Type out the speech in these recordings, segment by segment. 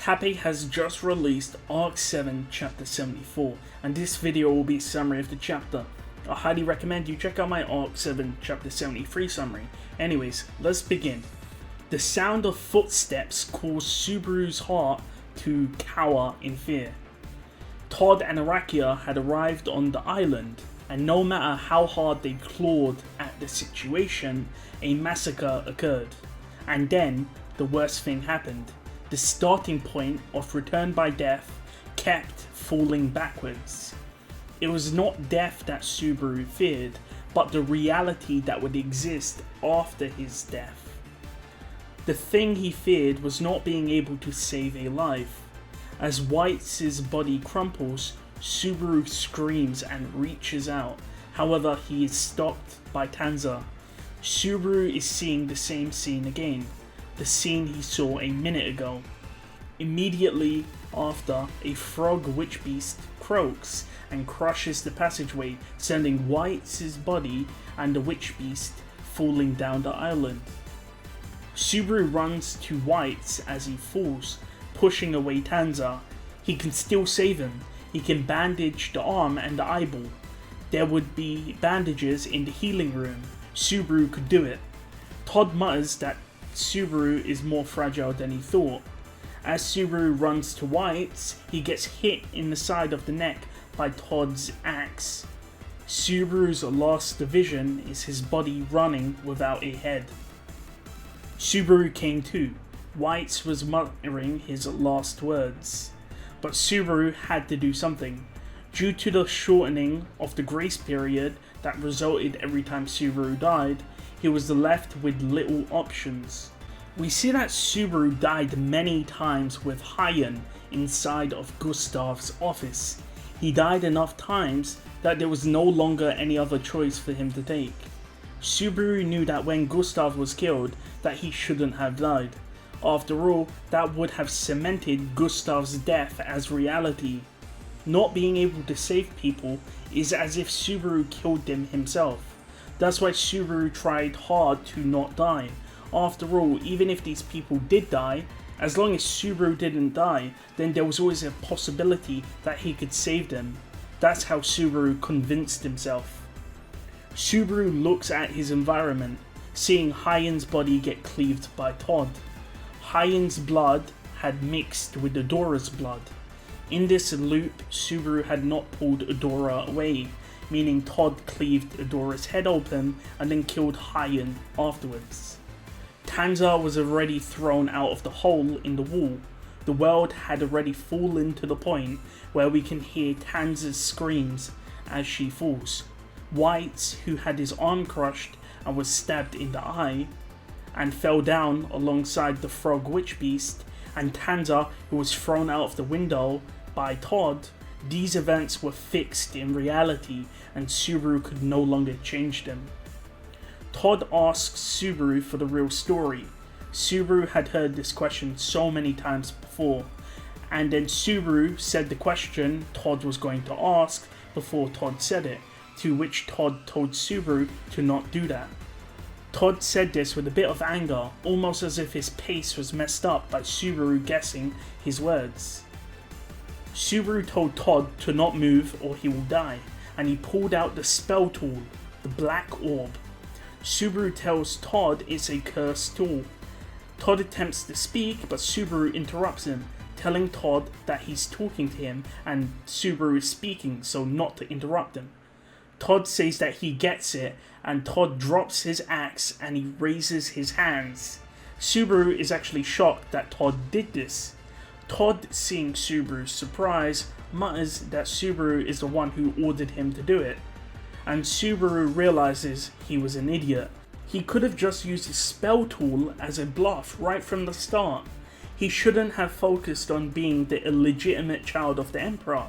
Kappei has just released Arc 7 Chapter 74, and this video will be a summary of the chapter. I highly recommend you check out my Arc 7 Chapter 73 summary. Anyways, let's begin. The sound of footsteps caused Subaru's heart to cower in fear. Todd and Arakia had arrived on the island, and no matter how hard they clawed at the situation, a massacre occurred. And then, the worst thing happened. The starting point of Return by Death kept falling backwards. It was not death that Subaru feared, but the reality that would exist after his death. The thing he feared was not being able to save a life. As White's body crumples, Subaru screams and reaches out. However, he is stopped by Tanza. Subaru is seeing the same scene again. The scene he saw a minute ago. Immediately after, a frog witch beast croaks and crushes the passageway, sending White's body and the witch beast falling down the island. Subaru runs to White's as he falls, pushing away Tanza. He can still save him. He can bandage the arm and the eyeball. There would be bandages in the healing room. Subaru could do it. Todd mutters that Subaru is more fragile than he thought. As Subaru runs to White's, he gets hit in the side of the neck by Todd's axe. Subaru's last division is his body running without a head. Subaru came to. White's was muttering his last words. But Subaru had to do something. Due to the shortening of the grace period that resulted every time Subaru died, he was left with little options. We see that Subaru died many times with Hayan inside of Gustav's office. He died enough times that there was no longer any other choice for him to take. Subaru knew that when Gustav was killed that he shouldn't have died. After all, that would have cemented Gustav's death as reality. Not being able to save people is as if Subaru killed them himself. That's why Subaru tried hard to not die. After all, even if these people did die, as long as Subaru didn't die, then there was always a possibility that he could save them. That's how Subaru convinced himself. Subaru looks at his environment, seeing Hayan's body get cleaved by Todd. Hayan's blood had mixed with Idora's blood. In this loop, Subaru had not pulled Idora away, meaning Todd cleaved Idora's head open and then killed Hayan afterwards. Tanza was already thrown out of the hole in the wall. The world had already fallen to the point where we can hear Tanza's screams as she falls. White, who had his arm crushed and was stabbed in the eye, and fell down alongside the frog witch beast, and Tanza, who was thrown out of the window by Todd. These events were fixed in reality, and Subaru could no longer change them. Todd asks Subaru for the real story. Subaru had heard this question so many times before, and then Subaru said the question Todd was going to ask before Todd said it, to which Todd told Subaru to not do that. Todd said this with a bit of anger, almost as if his pace was messed up by Subaru guessing his words. Subaru told Todd to not move or he will die, and he pulled out the spell tool, the Black Orb. Subaru tells Todd it's a cursed tool. Todd attempts to speak, but Subaru interrupts him, telling Todd that he's talking to him and Subaru is speaking, so not to interrupt him. Todd says that he gets it, and Todd drops his axe and he raises his hands. Subaru is actually shocked that Todd did this. Todd, seeing Subaru's surprise, mutters that Subaru is the one who ordered him to do it, and Subaru realizes he was an idiot. He could have just used his spell tool as a bluff right from the start. He shouldn't have focused on being the illegitimate child of the Emperor.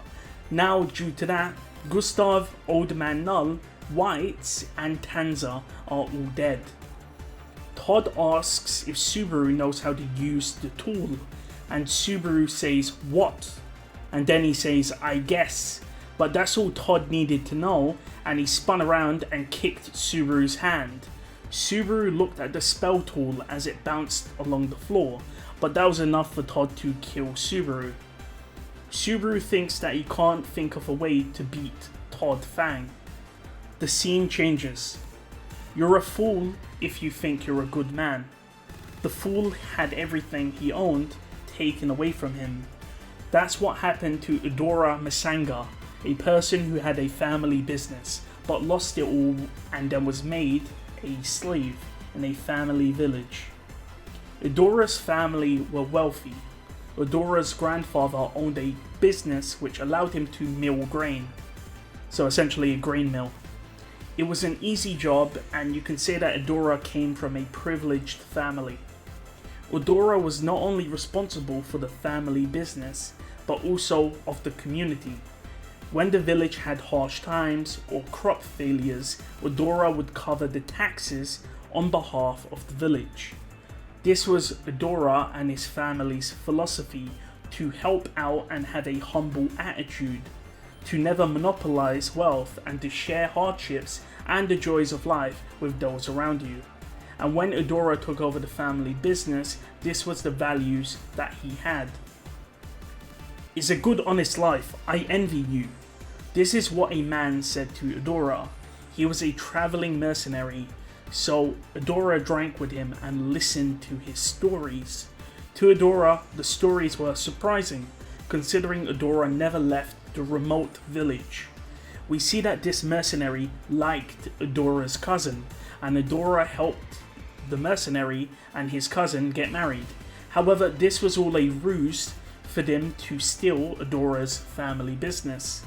Now, due to that, Gustav, Old Man Null, White, and Tanza are all dead. Todd asks if Subaru knows how to use the tool, and Subaru says, "What?" And then he says, "I guess." But that's all Todd needed to know, and he spun around and kicked Subaru's hand. Subaru looked at the spell tool as it bounced along the floor, but that was enough for Todd to kill Subaru. Subaru thinks that he can't think of a way to beat Todd Fang. The scene changes. You're a fool if you think you're a good man. The fool had everything he owned taken away from him. That's what happened to Idora Misanga, a person who had a family business but lost it all and then was made a slave in a family village. Idora's family were wealthy. Idora's grandfather owned a business which allowed him to mill grain, so essentially a grain mill. It was an easy job, and you can say that Idora came from a privileged family. Idora was not only responsible for the family business, but also of the community. When the village had harsh times or crop failures, Idora would cover the taxes on behalf of the village. This was Idora and his family's philosophy, to help out and have a humble attitude, to never monopolize wealth and to share hardships and the joys of life with those around you. And when Idora took over the family business, this was the values that he had. It's a good honest life, I envy you. This is what a man said to Idora. He was a traveling mercenary, so Idora drank with him and listened to his stories. To Idora, the stories were surprising, considering Idora never left the remote village. We see that this mercenary liked Idora's cousin, and Idora helped the mercenary and his cousin get married. However, this was all a ruse for them to steal Idora's family business.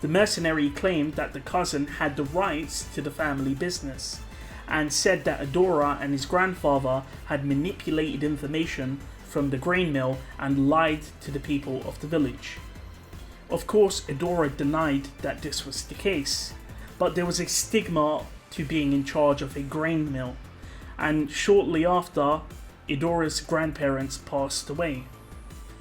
The mercenary claimed that the cousin had the rights to the family business, and said that Idora and his grandfather had manipulated information from the grain mill and lied to the people of the village. Of course, Idora denied that this was the case, but there was a stigma to being in charge of a grain mill, and shortly after, Idora's grandparents passed away.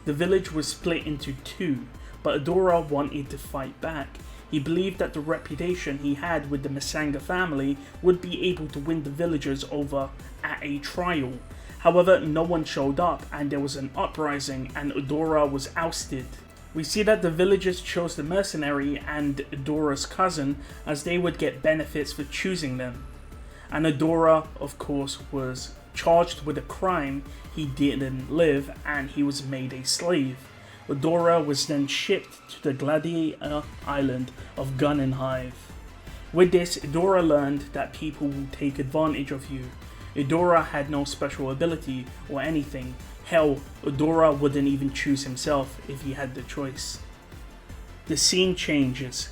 The village was split into two, but Idora wanted to fight back. He believed that the reputation he had with the Misanga family would be able to win the villagers over at a trial. However, no one showed up and there was an uprising and Idora was ousted. We see that the villagers chose the mercenary and Idora's cousin as they would get benefits for choosing them. And Idora, of course, was charged with a crime he didn't live, and he was made a slave. Idora was then shipped to the gladiator island of Gun and Hive. With this, Idora learned that people will take advantage of you. Idora had no special ability or anything. Hell, Idora wouldn't even choose himself if he had the choice. The scene changes.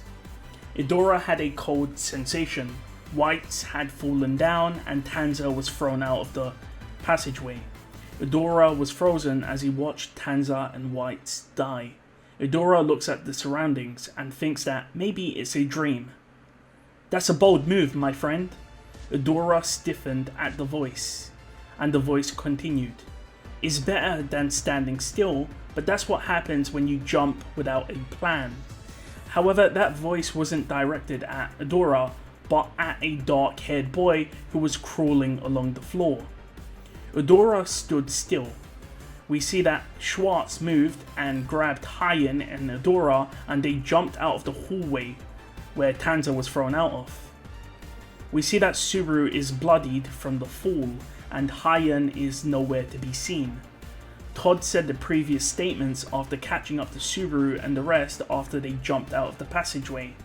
Idora had a cold sensation. Whites had fallen down and Tanza was thrown out of the passageway. Idora was frozen as he watched Tanza and Whites die. Idora looks at the surroundings and thinks that maybe it's a dream. That's a bold move, my friend. Idora stiffened at the voice, and the voice continued. It's better than standing still, but that's what happens when you jump without a plan. However, that voice wasn't directed at Idora, but at a dark-haired boy who was crawling along the floor. Idora stood still. We see that Schwartz moved and grabbed Hyen and Idora, and they jumped out of the hallway where Tanza was thrown out of. We see that Subaru is bloodied from the fall, and Hyen is nowhere to be seen. Todd said the previous statements after catching up to Subaru and the rest after they jumped out of the passageway.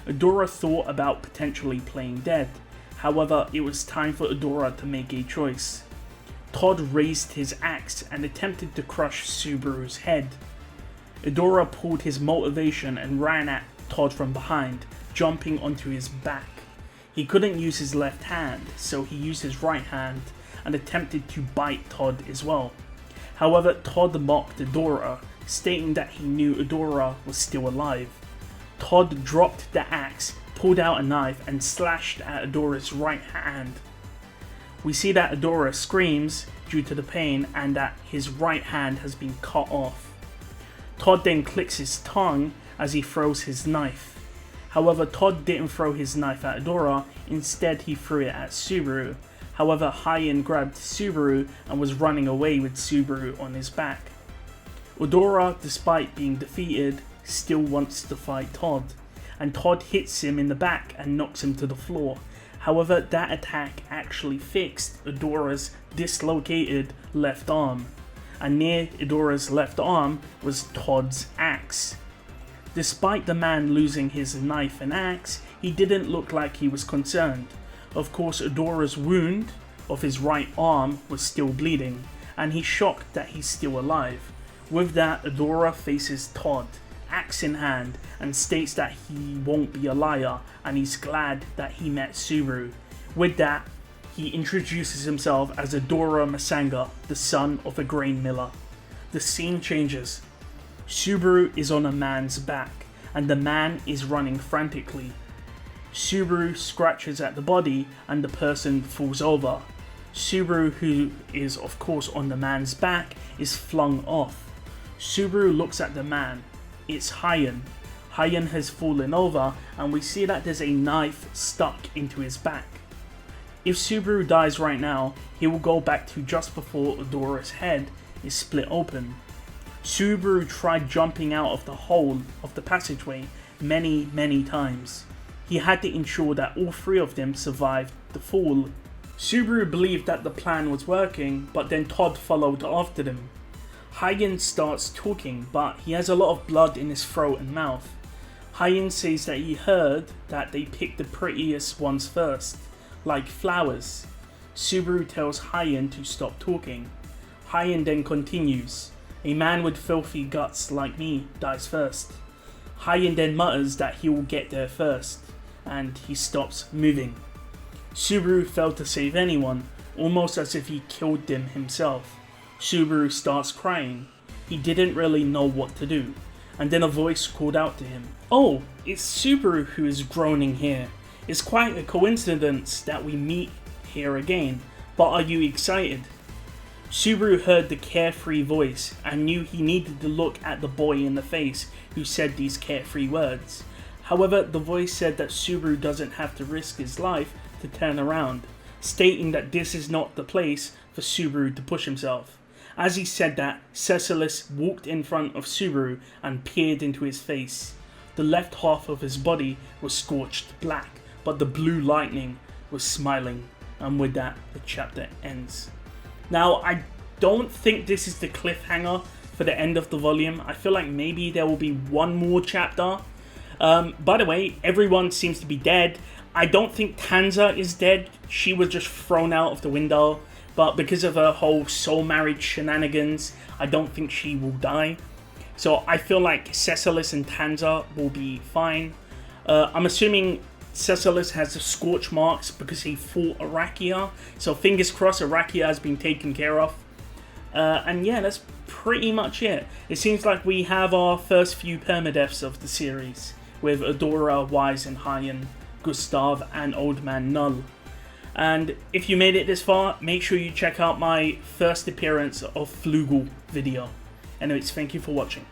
Idora thought about potentially playing dead. However, it was time for Idora to make a choice. Todd raised his axe and attempted to crush Subaru's head. Idora pulled his motivation and ran at Todd from behind, jumping onto his back. He couldn't use his left hand, so he used his right hand and attempted to bite Todd as well. However, Todd mocked Idora, stating that he knew Idora was still alive. Todd dropped the axe, pulled out a knife and slashed at Idora's right hand. We see that Idora screams due to the pain and that his right hand has been cut off. Todd then clicks his tongue as he throws his knife. However, Todd didn't throw his knife at Idora, instead he threw it at Subaru. However, Hyen grabbed Subaru and was running away with Subaru on his back. Idora, despite being defeated, still wants to fight Todd, and Todd hits him in the back and knocks him to the floor. However, that attack actually fixed Idora's dislocated left arm, and near Idora's left arm was Todd's axe. Despite the man losing his knife and axe, he didn't look like he was concerned. Of course, Idora's wound of his right arm was still bleeding, and he's shocked that he's still alive. With that, Idora faces Todd, axe in hand, and states that he won't be a liar and he's glad that he met Subaru. With that, he introduces himself as Idora Misanga, the son of a grain miller. The scene changes. Subaru is on a man's back, and the man is running frantically. Subaru scratches at the body and the person falls over. Subaru, who is of course on the man's back, is flung off. Subaru looks at the man. It's Hyen. Hyen has fallen over, and we see that there's a knife stuck into his back. If Subaru dies right now, he will go back to just before Idora's head is split open. Subaru tried jumping out of the hole of the passageway many times. He had to ensure that all three of them survived the fall. Subaru believed that the plan was working, but then Todd followed after them. Hyen starts talking, but he has a lot of blood in his throat and mouth. Hyen says that he heard that they picked the prettiest ones first, like flowers. Subaru tells Hyen to stop talking. Hyen then continues, "A man with filthy guts like me dies first." Hyen then mutters that he will get there first, and he stops moving. Subaru failed to save anyone, almost as if he killed them himself. Subaru starts crying. He didn't really know what to do, and then a voice called out to him. "Oh, it's Subaru who is groaning here. It's quite a coincidence that we meet here again, but are you excited?" Subaru heard the carefree voice and knew he needed to look at the boy in the face who said these carefree words. However, the voice said that Subaru doesn't have to risk his life to turn around, stating that this is not the place for Subaru to push himself. As he said that, Cecilis walked in front of Subaru and peered into his face. The left half of his body was scorched black, but the blue lightning was smiling, and with that, the chapter ends. Now, I don't think this is the cliffhanger for the end of the volume. I feel like maybe there will be one more chapter. By the way, everyone seems to be dead. I don't think Tanza is dead. She was just thrown out of the window. But because of her whole soul marriage shenanigans, I don't think she will die. So I feel like Cecilis and Tanza will be fine. I'm assuming Cecilis has the scorch marks because he fought Arakia. So fingers crossed Arakia has been taken care of. And yeah, that's pretty much it. It seems like we have our first few permadeaths of the series, with Idora, Wise and Hyen, Gustav and Old Man Null. And if you made it this far, make sure you check out my first appearance of Flugel video. Anyways, thank you for watching.